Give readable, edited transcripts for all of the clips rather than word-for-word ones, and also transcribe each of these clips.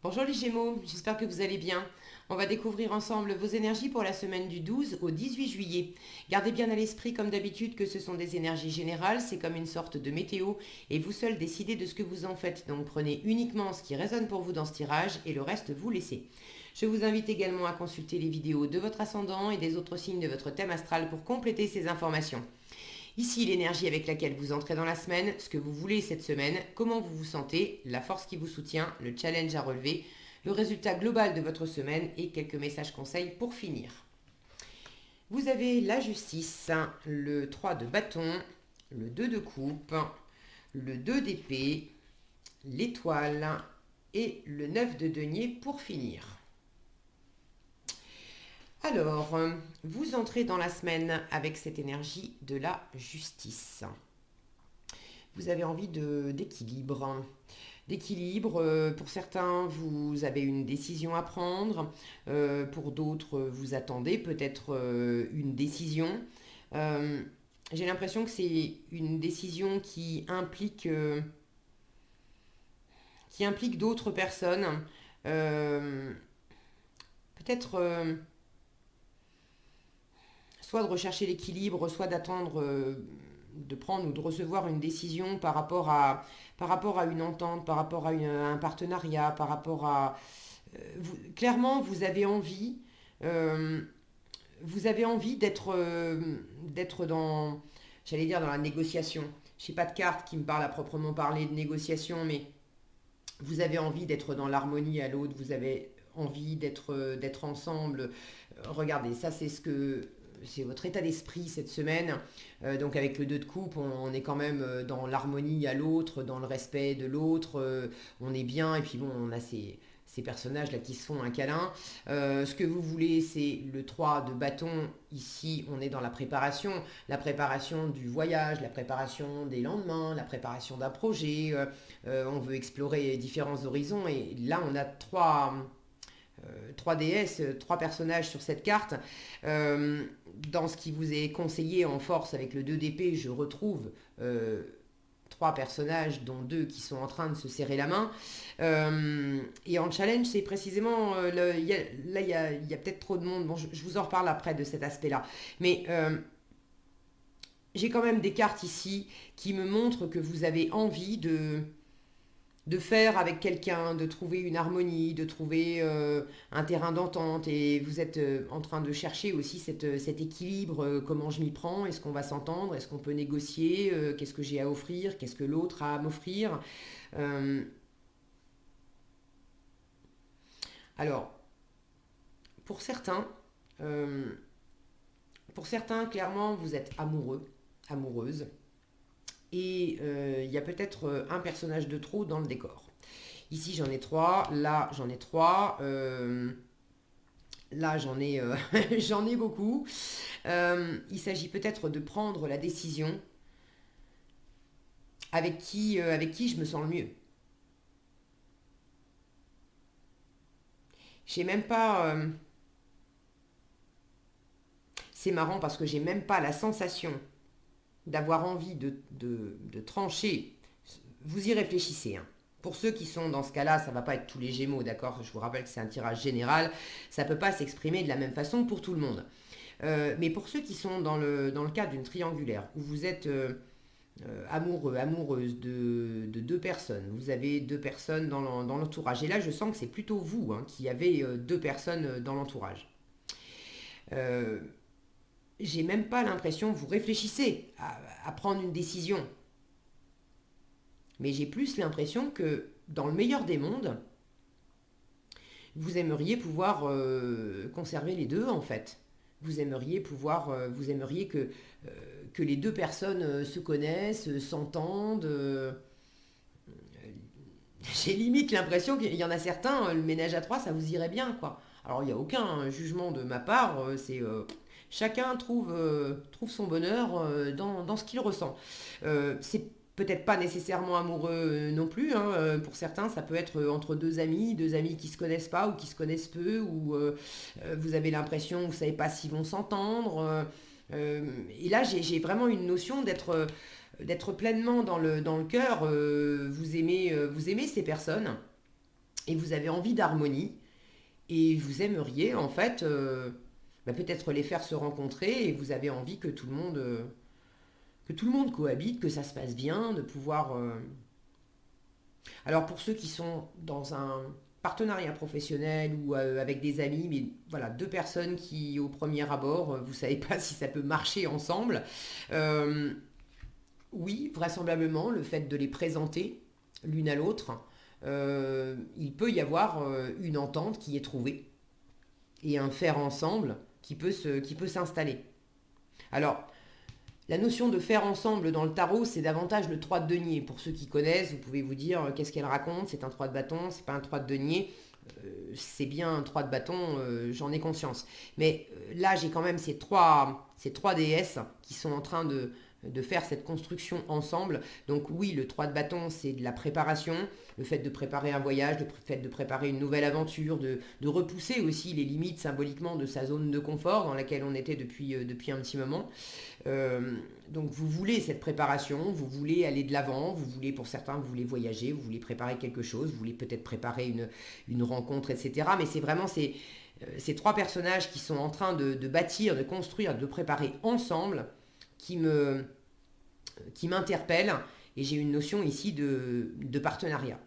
Bonjour les Gémeaux, j'espère que vous allez bien. On va découvrir ensemble vos énergies pour la semaine du 12 au 18 juillet. Gardez bien à l'esprit comme d'habitude que ce sont des énergies générales, c'est comme une sorte de météo et vous seul décidez de ce que vous en faites. Donc prenez uniquement ce qui résonne pour vous dans ce tirage et le reste vous laissez. Je vous invite également à consulter les vidéos de votre ascendant et des autres signes de votre thème astral pour compléter ces informations. Ici, l'énergie avec laquelle vous entrez dans la semaine, ce que vous voulez cette semaine, comment vous vous sentez, la force qui vous soutient, le challenge à relever, le résultat global de votre semaine et quelques messages conseils pour finir. Vous avez la justice, le 3 de bâton, le 2 de coupe, le 2 d'épée, l'étoile et le 9 de denier pour finir. Alors, vous entrez dans la semaine avec cette énergie de la justice. Vous avez envie d'équilibre. D'équilibre, pour certains, vous avez une décision à prendre. Pour d'autres, vous attendez peut-être une décision. J'ai l'impression que c'est une décision qui implique d'autres personnes. Peut-être soit de rechercher l'équilibre, soit d'attendre de prendre ou de recevoir une décision par rapport à une entente, par rapport à un partenariat, par rapport à... clairement, vous avez envie d'être dans, j'allais dire, dans la négociation. Je n'ai pas de carte qui me parle à proprement parler de négociation, mais vous avez envie d'être dans l'harmonie à l'autre, vous avez envie d'être ensemble. Regardez, ça c'est votre état d'esprit cette semaine. Donc avec le 2 de coupe, on est quand même dans l'harmonie à l'autre, dans le respect de l'autre, on est bien, et puis bon, on a ces personnages-là qui se font un câlin. Ce que vous voulez, c'est le 3 de bâton. Ici, on est dans la préparation du voyage, la préparation des lendemains, la préparation d'un projet. On veut explorer différents horizons, et là, on a trois déesses, trois personnages sur cette carte. Dans ce qui vous est conseillé en force avec le 2 d'épée, je retrouve trois personnages, dont deux qui sont en train de se serrer la main. Et en challenge, c'est précisément... là, il y a peut-être trop de monde. Bon, je vous en reparle après de cet aspect-là. Mais j'ai quand même des cartes ici qui me montrent que vous avez envie de faire avec quelqu'un, de trouver une harmonie, de trouver un terrain d'entente, et vous êtes en train de chercher aussi cet équilibre, comment je m'y prends, est-ce qu'on va s'entendre, est-ce qu'on peut négocier, qu'est-ce que j'ai à offrir, qu'est-ce que l'autre a à m'offrir. Euh, alors, pour certains, euh, clairement, vous êtes amoureux, amoureuse, et il y a peut-être un personnage de trop dans le décor. Ici j'en ai trois, là j'en ai trois, là j'en ai beaucoup. Il s'agit peut-être de prendre la décision avec qui je me sens le mieux. J'ai même pas... c'est marrant parce que j'ai même pas la sensation d'avoir envie de trancher. Vous y réfléchissez, hein. Pour ceux qui sont dans ce cas-là, ça ne va pas être tous les Gémeaux, d'accord? Je vous rappelle que c'est un tirage général, ça ne peut pas s'exprimer de la même façon pour tout le monde. Mais pour ceux qui sont dans le cadre d'une triangulaire, où vous êtes amoureux, amoureuse de deux personnes, vous avez deux personnes dans l'entourage, et là je sens que c'est plutôt vous, hein, qui avez deux personnes dans l'entourage. Euh, j'ai même pas l'impression que vous réfléchissez à prendre une décision, mais j'ai plus l'impression que dans le meilleur des mondes, vous aimeriez pouvoir conserver les deux en fait. Vous aimeriez que les deux personnes se connaissent, s'entendent. J'ai limite l'impression qu'il y en a certains, le ménage à trois, ça vous irait bien, quoi. Alors il n'y a aucun jugement de ma part, chacun trouve son bonheur dans ce qu'il ressent. C'est peut-être pas nécessairement amoureux non plus, hein. Pour certains, ça peut être entre deux amis qui se connaissent pas ou qui se connaissent peu, ou vous avez l'impression, vous savez pas s'ils vont s'entendre. Et là, j'ai vraiment une notion d'être pleinement dans le cœur. Vous aimez ces personnes. et vous avez envie d'harmonie, et vous aimeriez en fait peut-être les faire se rencontrer, et vous avez envie que tout le monde cohabite, que ça se passe bien, de pouvoir... Alors pour ceux qui sont dans un partenariat professionnel ou avec des amis, mais voilà, deux personnes qui au premier abord, vous ne savez pas si ça peut marcher ensemble, euh, oui, vraisemblablement, le fait de les présenter l'une à l'autre, il peut y avoir une entente qui est trouvée et un faire ensemble qui peut s'installer. Alors, la notion de faire ensemble dans le tarot, c'est davantage le 3 de denier. Pour ceux qui connaissent, vous pouvez vous dire qu'est-ce qu'elle raconte, c'est un 3 de bâton, c'est pas un 3 de denier. C'est bien un 3 de bâton, j'en ai conscience. Mais là, j'ai quand même ces trois déesses qui sont en train de faire cette construction ensemble. Donc oui, le 3 de bâton, c'est de la préparation, le fait de préparer un voyage, le fait de préparer une nouvelle aventure, de repousser aussi les limites symboliquement de sa zone de confort dans laquelle on était depuis un petit moment. Donc vous voulez cette préparation, vous voulez aller de l'avant, vous voulez, pour certains, vous voulez voyager, vous voulez préparer quelque chose, vous voulez peut-être préparer une rencontre, etc. Mais c'est vraiment ces trois personnages qui sont en train de bâtir, de construire, de préparer ensemble qui me, qui m'interpellent, et j'ai une notion ici de partenariat.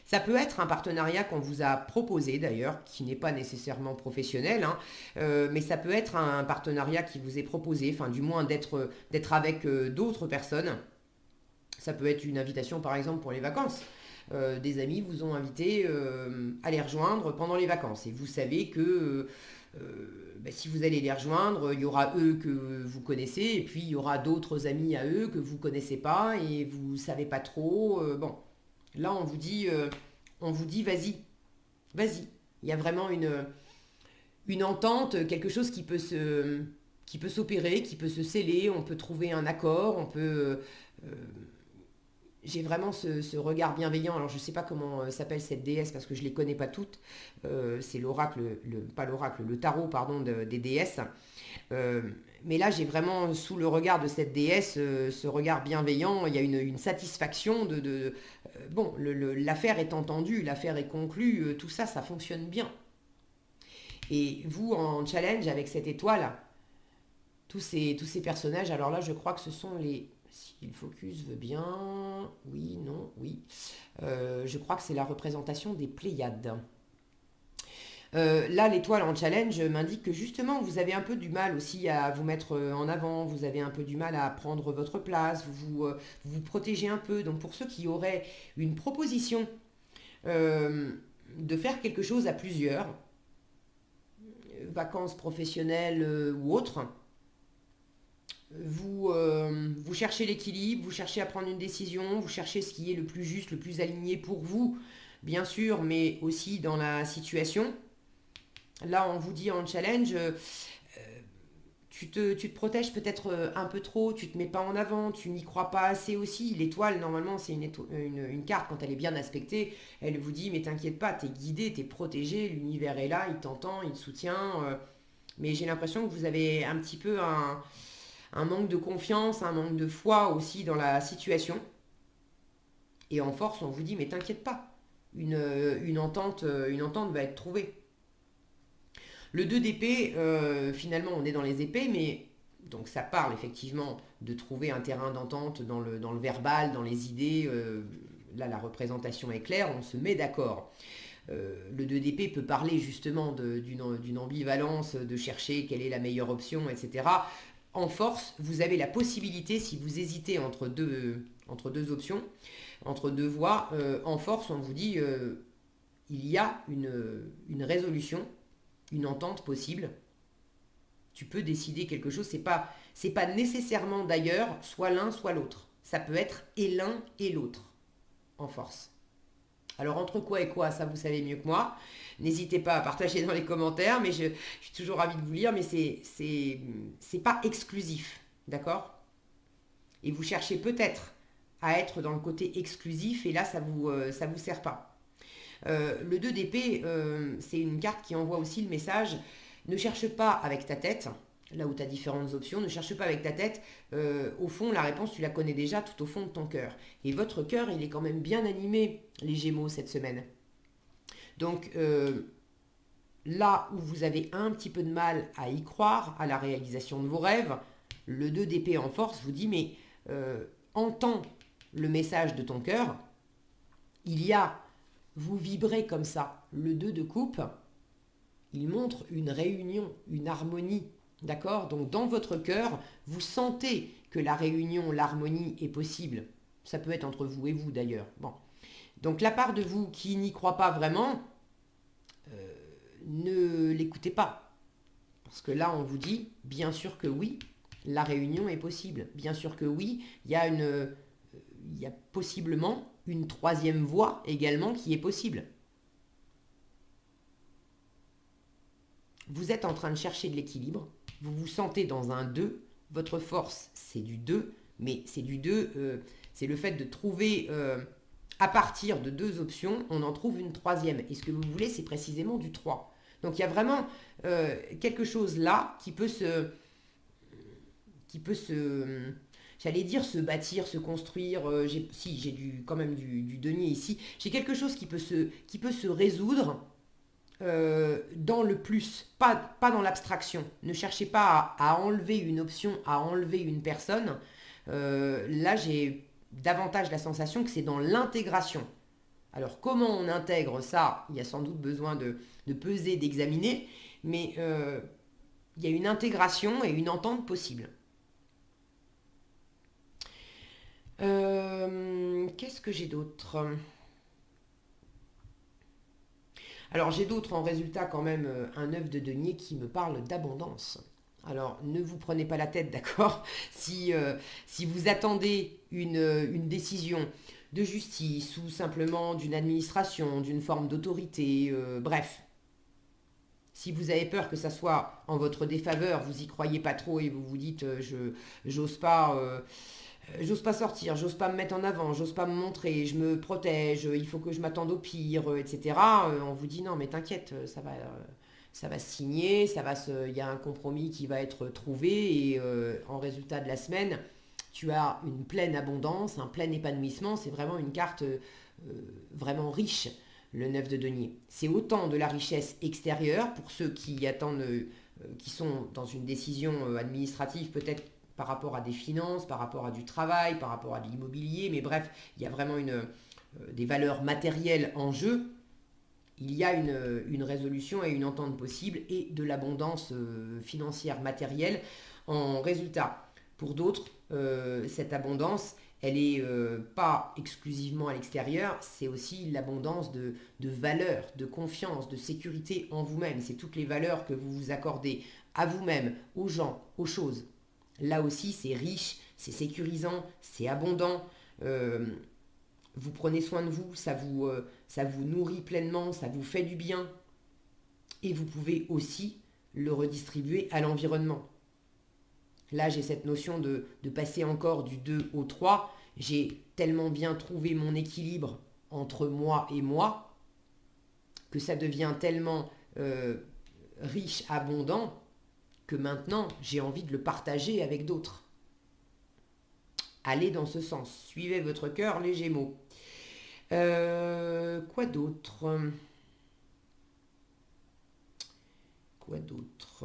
Ça peut être un partenariat qu'on vous a proposé d'ailleurs, qui n'est pas nécessairement professionnel, hein, mais ça peut être un partenariat qui vous est proposé, enfin du moins d'être avec d'autres personnes. Ça peut être une invitation par exemple pour les vacances. Des amis vous ont invité à les rejoindre pendant les vacances, et vous savez que si vous allez les rejoindre, il y aura eux que vous connaissez, et puis il y aura d'autres amis à eux que vous ne connaissez pas et vous ne savez pas trop. Bon, là on vous dit vas-y, vas-y. Il y a vraiment une entente, quelque chose qui peut s'opérer, qui peut se sceller, on peut trouver un accord, on peut... j'ai vraiment ce regard bienveillant. Alors je ne sais pas comment s'appelle cette déesse parce que je ne les connais pas toutes. C'est l'oracle, pas l'oracle, le tarot, pardon, des déesses. Euh, mais là, j'ai vraiment sous le regard de cette déesse ce regard bienveillant. Il y a une satisfaction bon, l'affaire est entendue, l'affaire est conclue, tout ça, ça fonctionne bien. Et vous, en challenge avec cette étoile, tous ces personnages, alors là, je crois que ce sont les... Si le focus veut bien... Oui, non, oui. Je crois que c'est la représentation des Pléiades. Là, l'étoile en challenge m'indique que justement, vous avez un peu du mal aussi à vous mettre en avant, vous avez un peu du mal à prendre votre place, vous vous protégez un peu. Donc pour ceux qui auraient une proposition euh, de faire quelque chose à plusieurs, vacances professionnelles ou autres, vous cherchez l'équilibre, vous cherchez à prendre une décision, vous cherchez ce qui est le plus juste, le plus aligné pour vous, bien sûr, mais aussi dans la situation. Là, on vous dit en challenge, tu te protèges peut-être un peu trop, tu te mets pas en avant, tu n'y crois pas assez aussi. L'étoile, normalement, c'est une carte, quand elle est bien aspectée, elle vous dit, mais t'inquiète pas, t'es guidé, t'es protégé, l'univers est là, il t'entend, il te soutient. Mais j'ai l'impression que vous avez un petit peu un manque de confiance, un manque de foi aussi dans la situation. Et en force, on vous dit, mais t'inquiète pas, une entente va être trouvée. Le 2 d'épée, finalement, on est dans les épées, mais donc ça parle effectivement de trouver un terrain d'entente dans le verbal, dans les idées. Là, la représentation est claire, on se met d'accord. Le 2 d'épée peut parler justement d'une ambivalence, de chercher quelle est la meilleure option, etc. En force, vous avez la possibilité, si vous hésitez entre deux options, entre deux voies, en force, on vous dit il y a une résolution, une entente possible. Tu peux décider quelque chose. C'est pas nécessairement d'ailleurs soit l'un, soit l'autre. Ça peut être et l'un et l'autre en force. Alors entre quoi et quoi, ça vous savez mieux que moi. N'hésitez pas à partager dans les commentaires, mais je suis toujours ravie de vous lire, mais c'est pas exclusif, d'accord? Et vous cherchez peut-être à être dans le côté exclusif, et là ça vous sert pas. Le 2 d'épée, c'est une carte qui envoie aussi le message, ne cherche pas avec ta tête, là où tu as différentes options, ne cherche pas avec ta tête. Au fond, la réponse, tu la connais déjà tout au fond de ton cœur. Et votre cœur, il est quand même bien animé, les Gémeaux, cette semaine. Donc, là où vous avez un petit peu de mal à y croire, à la réalisation de vos rêves, le 2 d'épée en force vous dit, mais entends le message de ton cœur, il y a, vous vibrez comme ça, le 2 de coupe, il montre une réunion, une harmonie, d'accord? Donc dans votre cœur, vous sentez que la réunion, l'harmonie est possible. Ça peut être entre vous et vous d'ailleurs. Bon. Donc la part de vous qui n'y croit pas vraiment, ne l'écoutez pas. Parce que là, on vous dit, bien sûr que oui, la réunion est possible. Bien sûr que oui, il y a possiblement une troisième voie également qui est possible. Vous êtes en train de chercher de l'équilibre, vous vous sentez dans un 2, votre force c'est du 2, mais c'est du 2, c'est le fait de trouver, à partir de 2 options, on en trouve une troisième. Et ce que vous voulez, c'est précisément du 3. Donc il y a vraiment quelque chose là qui peut se, j'allais dire se bâtir, se construire. J'ai quand même du denier ici. J'ai quelque chose qui peut se résoudre dans le plus, pas dans l'abstraction. Ne cherchez pas à enlever une option, à enlever une personne. Là, j'ai davantage la sensation que c'est dans l'intégration. Alors, comment on intègre ça? Il y a sans doute besoin de peser, d'examiner, mais il y a une intégration et une entente possible. Qu'est-ce que j'ai d'autre? Alors j'ai d'autres en résultat quand même, un œuf de denier qui me parle d'abondance. Alors ne vous prenez pas la tête, d'accord? Si vous attendez une décision de justice ou simplement d'une administration, d'une forme d'autorité, bref, si vous avez peur que ça soit en votre défaveur, vous y croyez pas trop et vous vous dites j'ose pas, j'ose pas sortir, j'ose pas me mettre en avant, j'ose pas me montrer, je me protège, il faut que je m'attende au pire, etc. On vous dit non mais t'inquiète, ça va se signer, il y a un compromis qui va être trouvé et en résultat de la semaine, tu as une pleine abondance, un plein épanouissement. C'est vraiment une carte vraiment riche, le 9 de denier. C'est autant de la richesse extérieure pour ceux qui attendent, qui sont dans une décision administrative peut-être par rapport à des finances, par rapport à du travail, par rapport à de l'immobilier, mais bref, il y a vraiment des valeurs matérielles en jeu. Il y a une résolution et une entente possible et de l'abondance financière matérielle en résultat. Pour d'autres, cette abondance, elle n'est pas exclusivement à l'extérieur, c'est aussi l'abondance de valeurs, de confiance, de sécurité en vous-même. C'est toutes les valeurs que vous vous accordez à vous-même, aux gens, aux choses. Là aussi, c'est riche, c'est sécurisant, c'est abondant. Euh, vous prenez soin de vous, ça vous nourrit pleinement, ça vous fait du bien. Et vous pouvez aussi le redistribuer à l'environnement. Là, j'ai cette notion de passer encore du 2 au 3. J'ai tellement bien trouvé mon équilibre entre moi et moi que ça devient tellement riche, abondant, que maintenant, j'ai envie de le partager avec d'autres. Allez dans ce sens. Suivez votre cœur, les Gémeaux. Quoi d'autre? Quoi d'autre?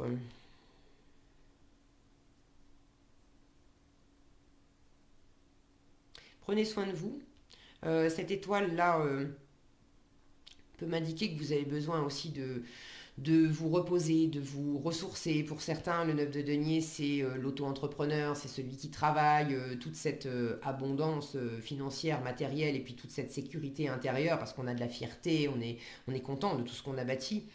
Prenez soin de vous. Cette étoile-là peut m'indiquer que vous avez besoin aussi de vous reposer, de vous ressourcer. Pour certains, le 9 de denier, c'est l'auto-entrepreneur, c'est celui qui travaille, toute cette abondance financière, matérielle, et puis toute cette sécurité intérieure, parce qu'on a de la fierté, on est content de tout ce qu'on a bâti.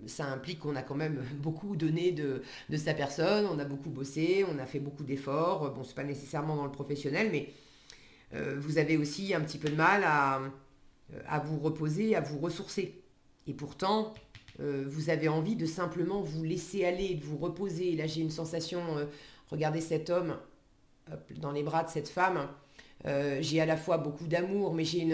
Ça implique qu'on a quand même beaucoup donné de sa personne, on a beaucoup bossé, on a fait beaucoup d'efforts. Bon, c'est pas nécessairement dans le professionnel, mais vous avez aussi un petit peu de mal à vous reposer, à vous ressourcer. Et pourtant, vous avez envie de simplement vous laisser aller, de vous reposer. Là, j'ai une sensation, regardez cet homme hop, dans les bras de cette femme. J'ai à la fois beaucoup d'amour, mais j'ai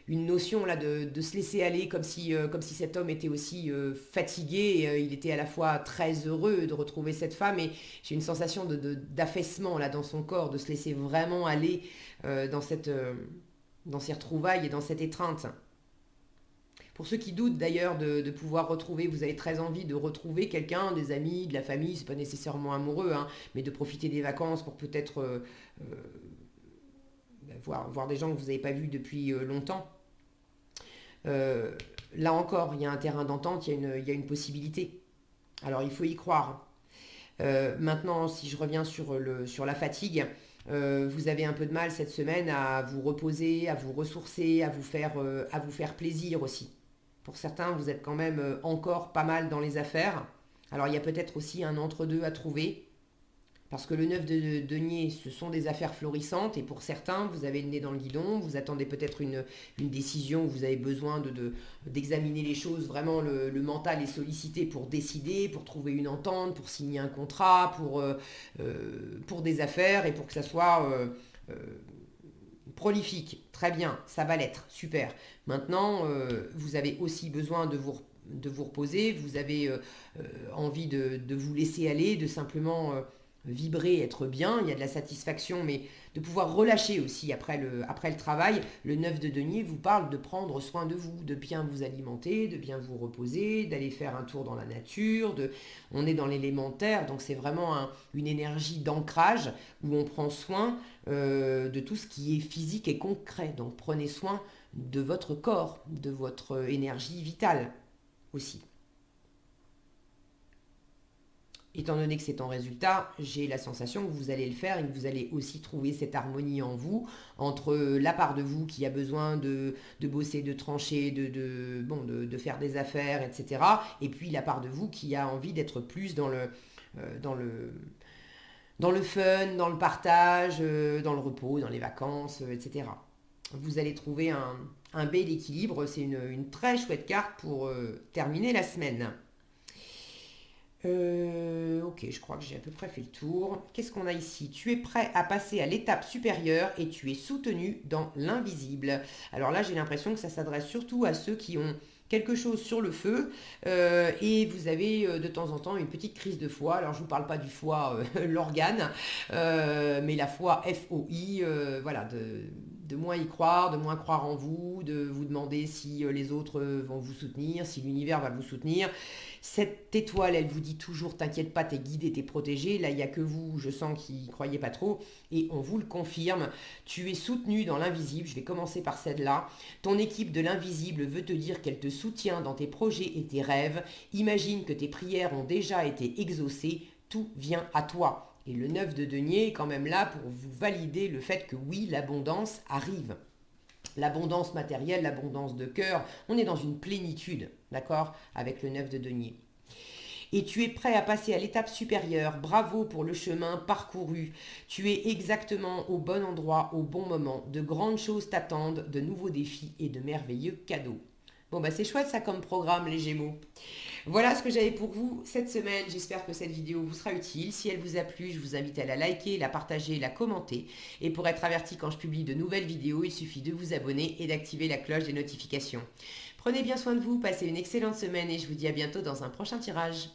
une notion là de se laisser aller comme si cet homme était aussi fatigué. Il était à la fois très heureux de retrouver cette femme et j'ai une sensation d'affaissement là dans son corps, de se laisser vraiment aller dans dans ces retrouvailles et dans cette étreinte. Pour ceux qui doutent d'ailleurs de pouvoir retrouver, vous avez très envie de retrouver quelqu'un, des amis, de la famille, c'est pas nécessairement amoureux, hein, mais de profiter des vacances pour peut-être voir des gens que vous n'avez pas vus depuis longtemps. Euh, Là encore, il y a un terrain d'entente, il y a une possibilité. Alors il faut y croire. Maintenant, si je reviens sur la fatigue, vous avez un peu de mal cette semaine à vous reposer, à vous ressourcer, à vous faire plaisir aussi. Pour certains, vous êtes quand même encore pas mal dans les affaires. Alors il y a peut-être aussi un entre-deux à trouver. Parce que le 9 de denier, ce sont des affaires florissantes et pour certains, vous avez le nez dans le guidon, vous attendez peut-être une décision, vous avez besoin d'examiner les choses, vraiment le mental est sollicité pour décider, pour trouver une entente, pour signer un contrat, pour des affaires et pour que ça soit euh, prolifique. Très bien, ça va l'être, super. Maintenant, vous avez aussi besoin de vous reposer, vous avez envie de vous laisser aller, de simplement vibrer, être bien, il y a de la satisfaction, mais de pouvoir relâcher aussi après le travail. Le 9 de denier vous parle de prendre soin de vous, de bien vous alimenter, de bien vous reposer, d'aller faire un tour dans la nature. On est dans l'élémentaire, donc c'est vraiment une énergie d'ancrage où on prend soin de tout ce qui est physique et concret. Donc prenez soin de votre corps, de votre énergie vitale aussi. Étant donné que c'est en résultat, j'ai la sensation que vous allez le faire et que vous allez aussi trouver cette harmonie en vous entre la part de vous qui a besoin de bosser, de trancher, de faire des affaires, etc. Et puis la part de vous qui a envie d'être plus euh, dans le, dans le fun, dans le partage, dans le repos, dans les vacances, etc. Vous allez trouver un bel équilibre. C'est une très chouette carte pour terminer la semaine. Ok, je crois que j'ai à peu près fait le tour. Qu'est-ce qu'on a ici? Tu es prêt à passer à l'étape supérieure et tu es soutenu dans l'invisible. Alors là, j'ai l'impression que ça s'adresse surtout à ceux qui ont quelque chose sur le feu et vous avez de temps en temps une petite crise de foi. Alors je ne vous parle pas du foie, l'organe, mais la foi FOI, voilà, de moins y croire, de moins croire en vous, de vous demander si les autres vont vous soutenir, si l'univers va vous soutenir. Cette étoile, elle vous dit toujours, t'inquiète pas, t'es guidé, t'es protégé. Là, il n'y a que vous, je sens, qui n'y croyez pas trop. Et on vous le confirme, tu es soutenu dans l'invisible. Je vais commencer par celle-là. Ton équipe de l'invisible veut te dire qu'elle te soutient dans tes projets et tes rêves. Imagine que tes prières ont déjà été exaucées. Tout vient à toi. Et le 9 de denier est quand même là pour vous valider le fait que oui, l'abondance arrive. L'abondance matérielle, l'abondance de cœur, on est dans une plénitude, d'accord, avec le 9 de denier. Et tu es prêt à passer à l'étape supérieure. Bravo pour le chemin parcouru. Tu es exactement au bon endroit, au bon moment. De grandes choses t'attendent, de nouveaux défis et de merveilleux cadeaux. Bon, bah c'est chouette ça comme programme, les Gémeaux. Voilà ce que j'avais pour vous cette semaine. J'espère que cette vidéo vous sera utile. Si elle vous a plu, je vous invite à la liker, la partager, la commenter. Et pour être averti quand je publie de nouvelles vidéos, il suffit de vous abonner et d'activer la cloche des notifications. Prenez bien soin de vous, passez une excellente semaine et je vous dis à bientôt dans un prochain tirage.